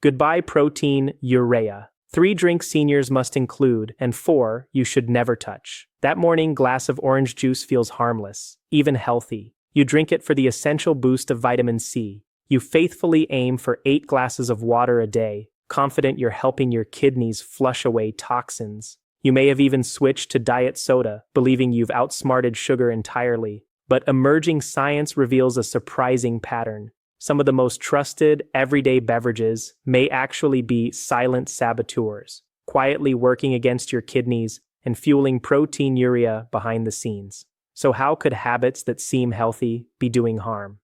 Goodbye protein, urea. 3 drinks seniors must include, and 4 you should never touch. That morning glass of orange juice feels harmless, even healthy. You drink it for the essential boost of vitamin C. You faithfully aim for 8 glasses of water a day, confident you're helping your kidneys flush away toxins. You may have even switched to diet soda, believing you've outsmarted sugar entirely. But emerging science reveals a surprising pattern. Some of the most trusted, everyday beverages may actually be silent saboteurs, quietly working against your kidneys and fueling protein urea behind the scenes. So how could habits that seem healthy be doing harm?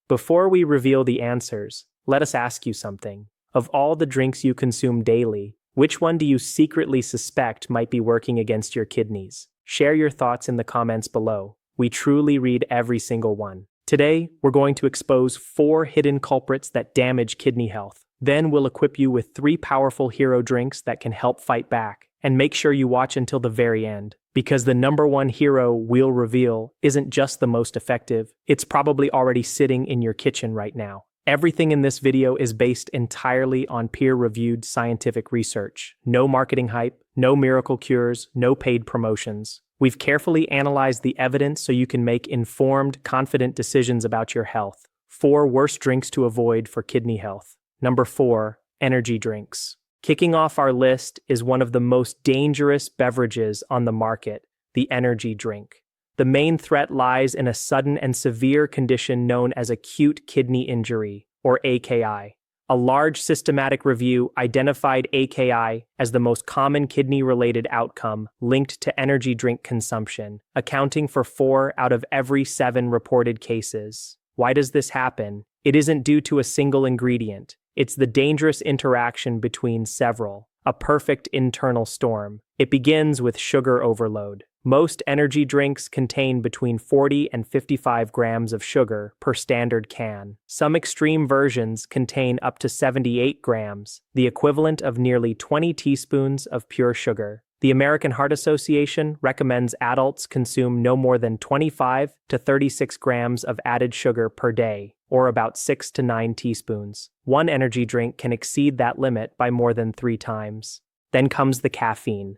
Before we reveal the answers, let us ask you something. Of all the drinks you consume daily, which one do you secretly suspect might be working against your kidneys? Share your thoughts in the comments below. We truly read every single one. Today, we're going to expose 4 hidden culprits that damage kidney health. Then we'll equip you with 3 powerful hero drinks that can help fight back. And make sure you watch until the very end, because the #1 hero we'll reveal isn't just the most effective, it's probably already sitting in your kitchen right now. Everything in this video is based entirely on peer-reviewed scientific research. No marketing hype, no miracle cures, no paid promotions. We've carefully analyzed the evidence so you can make informed, confident decisions about your health. 4 worst drinks to avoid for kidney health. Number 4, energy drinks. Kicking off our list is one of the most dangerous beverages on the market, the energy drink. The main threat lies in a sudden and severe condition known as acute kidney injury, or AKI. A large systematic review identified AKI as the most common kidney-related outcome linked to energy drink consumption, accounting for 4 out of every 7 reported cases. Why does this happen? It isn't due to a single ingredient. It's the dangerous interaction between several, a perfect internal storm. It begins with sugar overload. Most energy drinks contain between 40 and 55 grams of sugar per standard can. Some extreme versions contain up to 78 grams, the equivalent of nearly 20 teaspoons of pure sugar. The American Heart Association recommends adults consume no more than 25 to 36 grams of added sugar per day, or about 6 to 9 teaspoons. One energy drink can exceed that limit by more than 3 times. Then comes the caffeine.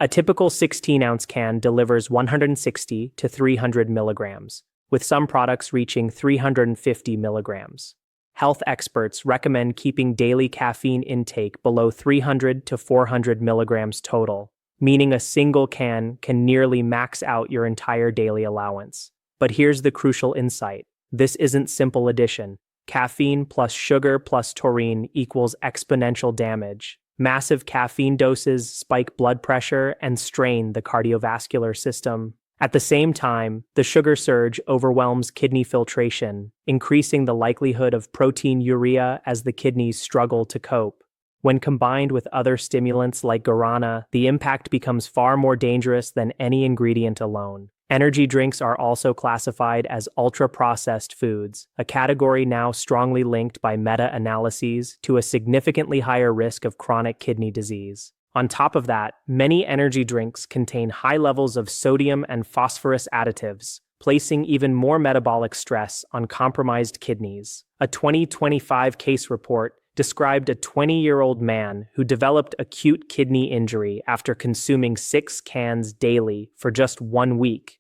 A typical 16-ounce can delivers 160 to 300 milligrams, with some products reaching 350 milligrams. Health experts recommend keeping daily caffeine intake below 300 to 400 milligrams total, meaning a single can nearly max out your entire daily allowance. But here's the crucial insight. This isn't simple addition. Caffeine plus sugar plus taurine equals exponential damage. Massive caffeine doses spike blood pressure and strain the cardiovascular system. At the same time, the sugar surge overwhelms kidney filtration, increasing the likelihood of protein urea as the kidneys struggle to cope. When combined with other stimulants like guarana, the impact becomes far more dangerous than any ingredient alone. Energy drinks are also classified as ultra-processed foods, a category now strongly linked by meta-analyses to a significantly higher risk of chronic kidney disease. On top of that, many energy drinks contain high levels of sodium and phosphorus additives, placing even more metabolic stress on compromised kidneys. A 2025 case report described a 20-year-old man who developed acute kidney injury after consuming 6 cans daily for just 1 week,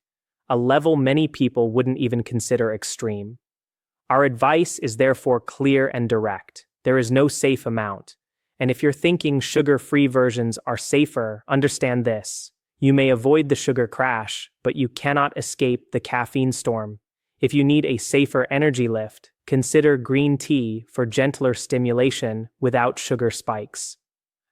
a level many people wouldn't even consider extreme. Our advice is therefore clear and direct. There is no safe amount. And if you're thinking sugar-free versions are safer, understand this. You may avoid the sugar crash, but you cannot escape the caffeine storm. If you need a safer energy lift, consider green tea for gentler stimulation without sugar spikes.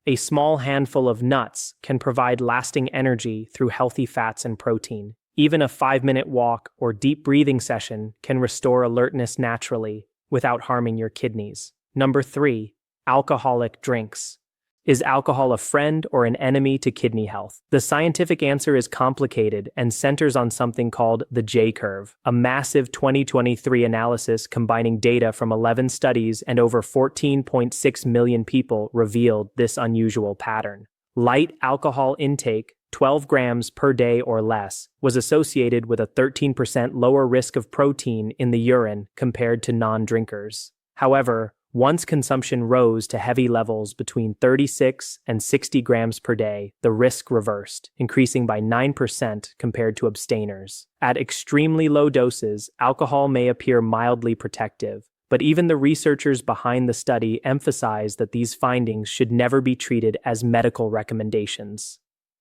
A small handful of nuts can provide lasting energy through healthy fats and protein. Even a 5-minute walk or deep breathing session can restore alertness naturally without harming your kidneys. Number 3, alcoholic drinks. Is alcohol a friend or an enemy to kidney health? The scientific answer is complicated and centers on something called the J-curve, a massive 2023 analysis combining data from 11 studies and over 14.6 million people revealed this unusual pattern. Light alcohol intake, 12 grams per day or less, was associated with a 13% lower risk of protein in the urine compared to non-drinkers. However, Once consumption rose to heavy levels between 36 and 60 grams per day, the risk reversed, increasing by 9% compared to abstainers. At extremely low doses, alcohol may appear mildly protective, but even the researchers behind the study emphasize that these findings should never be treated as medical recommendations.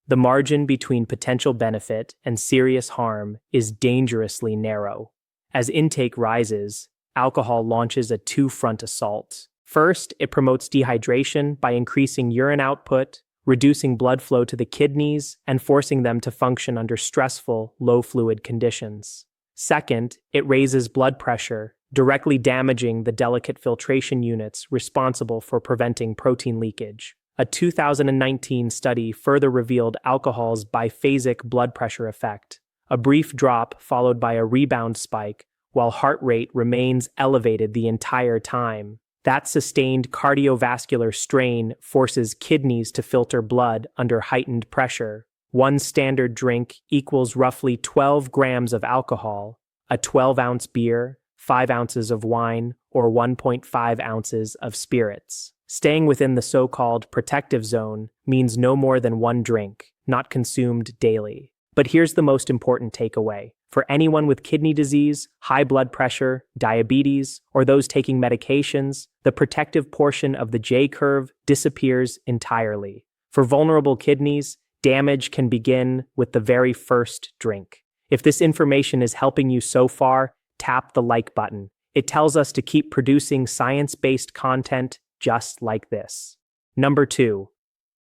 The margin between potential benefit and serious harm is dangerously narrow. As intake rises, alcohol launches a two-front assault. First, it promotes dehydration by increasing urine output, reducing blood flow to the kidneys, and forcing them to function under stressful, low-fluid conditions. Second, it raises blood pressure, directly damaging the delicate filtration units responsible for preventing protein leakage. A 2019 study further revealed alcohol's biphasic blood pressure effect, a brief drop followed by a rebound spike, while heart rate remains elevated the entire time. That sustained cardiovascular strain forces kidneys to filter blood under heightened pressure. One standard drink equals roughly 12 grams of alcohol, a 12-ounce beer, 5 ounces of wine, or 1.5 ounces of spirits. Staying within the so-called protective zone means no more than one drink, not consumed daily. But here's the most important takeaway. For anyone with kidney disease, high blood pressure, diabetes, or those taking medications, the protective portion of the J-curve disappears entirely. For vulnerable kidneys, damage can begin with the very first drink. If this information is helping you so far, tap the like button. It tells us to keep producing science-based content just like this. Number 2,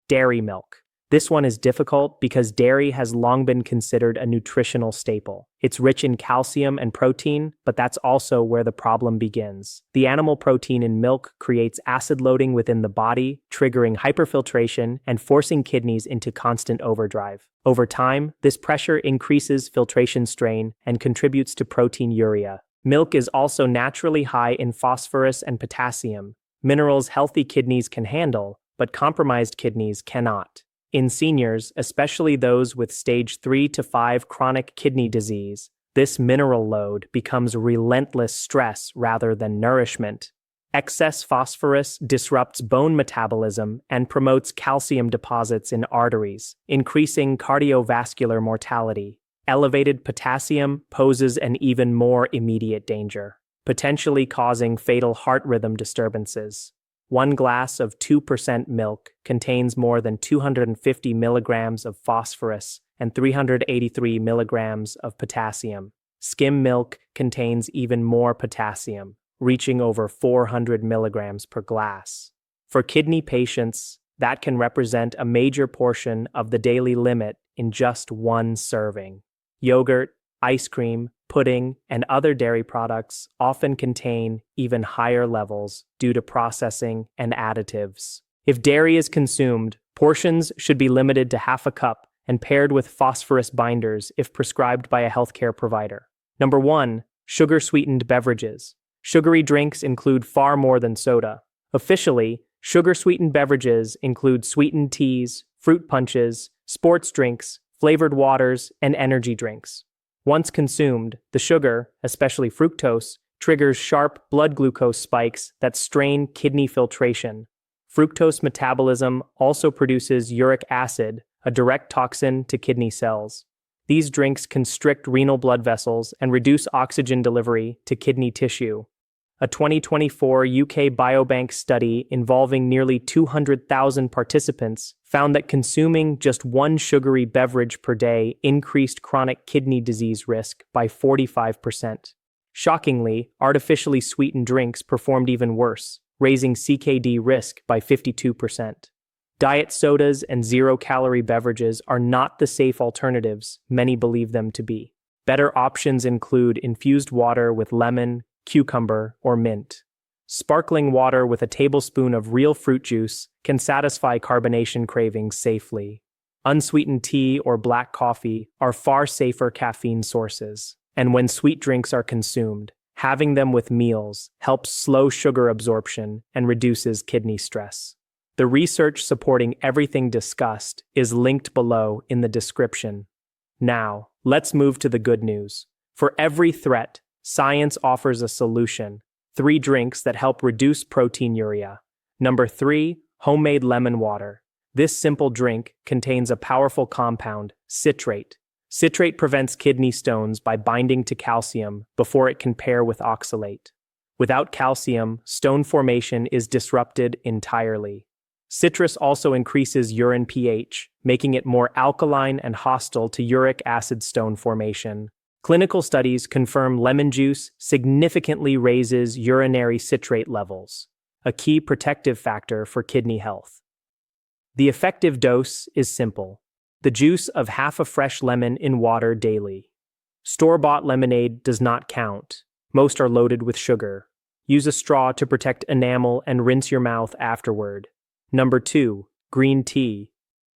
dairy milk. This one is difficult because dairy has long been considered a nutritional staple. It's rich in calcium and protein, but that's also where the problem begins. The animal protein in milk creates acid loading within the body, triggering hyperfiltration and forcing kidneys into constant overdrive. Over time, this pressure increases filtration strain and contributes to protein urea. Milk is also naturally high in phosphorus and potassium, minerals healthy kidneys can handle, but compromised kidneys cannot. In seniors, especially those with stage 3 to 5 chronic kidney disease, this mineral load becomes relentless stress rather than nourishment. Excess phosphorus disrupts bone metabolism and promotes calcium deposits in arteries, increasing cardiovascular mortality. Elevated potassium poses an even more immediate danger, potentially causing fatal heart rhythm disturbances. One glass of 2% milk contains more than 250 milligrams of phosphorus and 383 milligrams of potassium. Skim milk contains even more potassium, reaching over 400 milligrams per glass. For kidney patients, that can represent a major portion of the daily limit in just one serving. Yogurt, ice cream, pudding, and other dairy products often contain even higher levels due to processing and additives. If dairy is consumed, portions should be limited to half a cup and paired with phosphorus binders if prescribed by a healthcare provider. Number 1, sugar-sweetened beverages. Sugary drinks include far more than soda. Officially, sugar-sweetened beverages include sweetened teas, fruit punches, sports drinks, flavored waters, and energy drinks. Once consumed, the sugar, especially fructose, triggers sharp blood glucose spikes that strain kidney filtration. Fructose metabolism also produces uric acid, a direct toxin to kidney cells. These drinks constrict renal blood vessels and reduce oxygen delivery to kidney tissue. A 2024 UK Biobank study involving nearly 200,000 participants found that consuming just one sugary beverage per day increased chronic kidney disease risk by 45%. Shockingly, artificially sweetened drinks performed even worse, raising CKD risk by 52%. Diet sodas and zero-calorie beverages are not the safe alternatives many believe them to be. Better options include infused water with lemon, cucumber, or mint. Sparkling water with a tablespoon of real fruit juice can satisfy carbonation cravings safely. Unsweetened tea or black coffee are far safer caffeine sources, and when sweet drinks are consumed, having them with meals helps slow sugar absorption and reduces kidney stress. The research supporting everything discussed is linked below in the description. Now, let's move to the good news. For every threat, science offers a solution. 3 drinks that help reduce proteinuria. Number 3, homemade lemon water. This simple drink contains a powerful compound, citrate. Citrate prevents kidney stones by binding to calcium before it can pair with oxalate. Without calcium, stone formation is disrupted entirely. Citrus also increases urine pH, making it more alkaline and hostile to uric acid stone formation. Clinical studies confirm lemon juice significantly raises urinary citrate levels, a key protective factor for kidney health. The effective dose is simple: the juice of half a fresh lemon in water daily. Store-bought lemonade does not count. Most are loaded with sugar. Use a straw to protect enamel and rinse your mouth afterward. Number 2, green tea.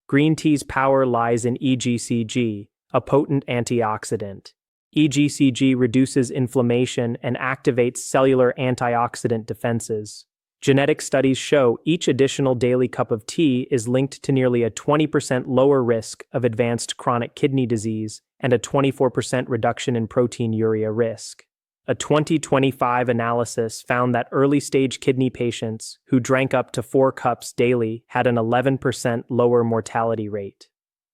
Green tea's power lies in EGCG, a potent antioxidant. EGCG reduces inflammation and activates cellular antioxidant defenses. Genetic studies show each additional daily cup of tea is linked to nearly a 20% lower risk of advanced chronic kidney disease and a 24% reduction in proteinuria risk. A 2025 analysis found that early-stage kidney patients who drank up to 4 cups daily had an 11% lower mortality rate.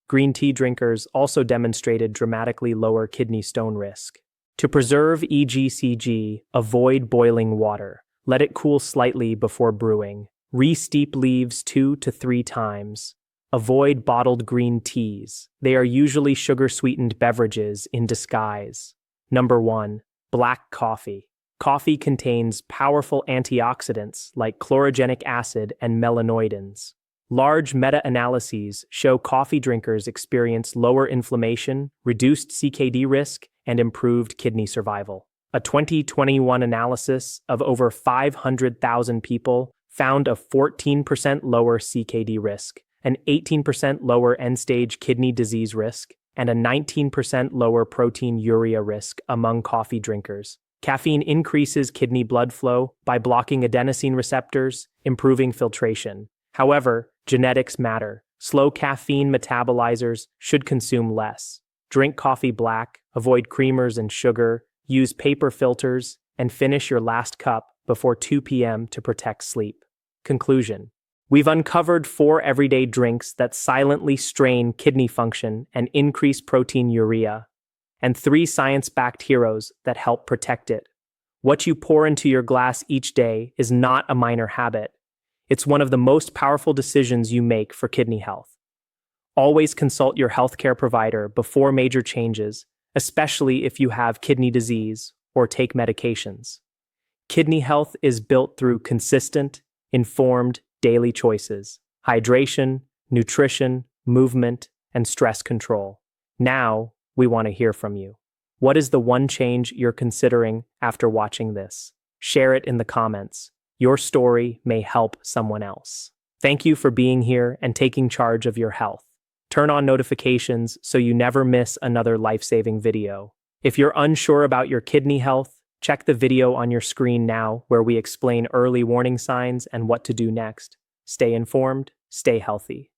Green tea drinkers also demonstrated dramatically lower kidney stone risk. To preserve EGCG, avoid boiling water. Let it cool slightly before brewing. Re-steep leaves 2 to 3 times. Avoid bottled green teas. They are usually sugar-sweetened beverages in disguise. Number 1. Black coffee. Coffee contains powerful antioxidants like chlorogenic acid and melanoidins. Large meta-analyses show coffee drinkers experience lower inflammation, reduced CKD risk, and improved kidney survival. A 2021 analysis of over 500,000 people found a 14% lower CKD risk, an 18% lower end-stage kidney disease risk, and a 19% lower proteinuria risk among coffee drinkers. Caffeine increases kidney blood flow by blocking adenosine receptors, improving filtration. However, genetics matter. Slow caffeine metabolizers should consume less. Drink coffee black, avoid creamers and sugar, use paper filters, and finish your last cup before 2 p.m. to protect sleep. Conclusion: we've uncovered 4 everyday drinks that silently strain kidney function and increase proteinuria, and 3 science-backed heroes that help protect it. What you pour into your glass each day is not a minor habit. It's one of the most powerful decisions you make for kidney health. Always consult your healthcare provider before major changes, especially if you have kidney disease or take medications. Kidney health is built through consistent, informed daily choices: hydration, nutrition, movement, and stress control. Now, we want to hear from you. What is the one change you're considering after watching this? Share it in the comments. Your story may help someone else. Thank you for being here and taking charge of your health. Turn on notifications so you never miss another life-saving video. If you're unsure about your kidney health, check the video on your screen now where we explain early warning signs and what to do next. Stay informed, stay healthy.